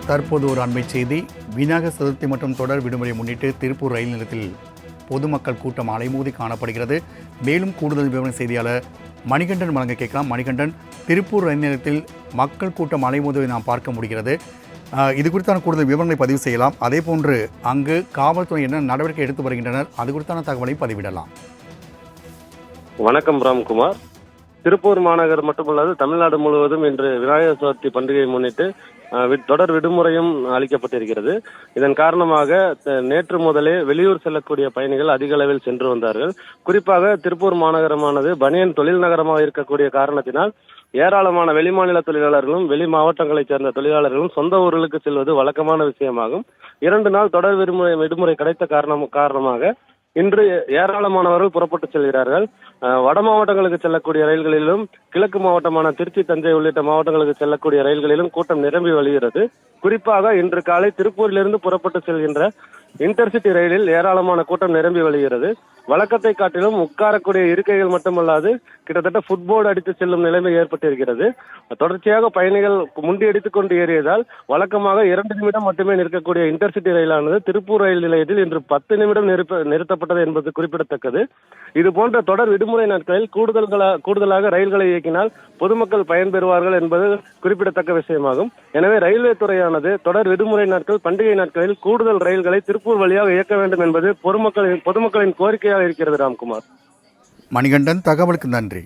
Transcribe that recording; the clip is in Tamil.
தற்போது ஒரு அண்மை செய்தி. விநாயகர் சதுர்த்தி மற்றும் தொடர் விடுமுறை முன்னிட்டு திருப்பூர் ரயில் நிலையத்தில் பொதுமக்கள் கூட்டம் அலைமோதி காணப்படுகிறது. மேலும் கூடுதல் விவரம் செய்தியாளர் மணிகண்டன் வழங்க கேட்கலாம். மணிகண்டன், திருப்பூர் ரயில் நிலையத்தில் மக்கள் கூட்டம் அலைமோதுவதை நாம் பார்க்க முடிகிறது. இது குறித்தான கூடுதல் விவரங்களை பதிவு செய்யலாம். அதே போன்று அங்கு காவல்துறை என்ன நடவடிக்கை எடுத்து வருகின்றனர், அது குறித்தான தகவலை பதிவிடலாம். வணக்கம் ராம்குமார். திருப்பூர் மாநகர் மட்டுமல்லாது தமிழ்நாடு முழுவதும் இன்று விநாயகர் சதுர்த்தி பண்டிகையை முன்னிட்டு தொடர் விடுமுறையும் அளிக்கப்பட்டிருக்கிறது. இதன் காரணமாக நேற்று முதலே வெளியூர் செல்லக்கூடிய பயணிகள் அதிக அளவில் சென்று வந்தார்கள். குறிப்பாக திருப்பூர் மாநகரமானது பனியன் தொழில் நகரமாக இருக்கக்கூடிய காரணத்தினால் ஏராளமான வெளிமாநில தொழிலாளர்களும் வெளி மாவட்டங்களைச் சேர்ந்த தொழிலாளர்களும் சொந்த ஊர்களுக்கு செல்வது வழக்கமான விஷயமாகும். 2 நாள் தொடர் விடுமுறை கிடைத்த காரணமாக இன்று ஏராளமானவர்கள் புறப்பட்டு செல்கிறார்கள். வட மாவட்டங்களுக்கு செல்லக்கூடிய ரயில்களிலும் கிழக்கு மாவட்டமான திருச்சி, தஞ்சை உள்ளிட்ட மாவட்டங்களுக்கு செல்லக்கூடிய ரயில்களிலும் கூட்டம் நிரம்பி வழிகிறது. குறிப்பாக இன்று காலை திருப்பூரிலிருந்து புறப்பட்டு செல்கின்ற இன்டர்சிட்டி ரயிலில் ஏராளமான கூட்டம் நிரம்பி வழிகிறது. வழக்கத்தை காட்டிலும் உட்காரக்கூடிய இருக்கைகள் மட்டுமல்லாது கிட்டத்தட்ட ஃபுட்போர்டு அடித்து செல்லும் நிலைமை ஏற்பட்டிருக்கிறது. தொடர்ச்சியாக பயணிகள் முண்டியடித்துக் கொண்டு ஏறியதால் வழக்கமாக 2 நிமிடம் மட்டுமே நிற்கக்கூடிய இன்டர்சிட்டி ரயிலானது திருப்பூர் ரயில் நிலையத்தில் இன்று 10 நிமிடம் நிறுத்தப்பட்டது என்பது குறிப்பிடத்தக்கது. இது போன்ற தொடர் விடுமுறை நாட்களில் கூடுதலாக ரயில்களை இயக்கினால் பொதுமக்கள் பயன்பெறுவார்கள் என்பது குறிப்பிடத்தக்க விஷயமாகும். எனவே ரயில்வே துறையானது தொடர் விடுமுறை நாட்கள், பண்டிகை நாட்களில் கூடுதல் ரயில்களை திருப்பூர் வழியாக இயக்க வேண்டும் என்பது பொதுமக்களின் கோரிக்கையாக இருக்கிறது. ராம்குமார். மணிகண்டன், தகவலுக்கு நன்றி.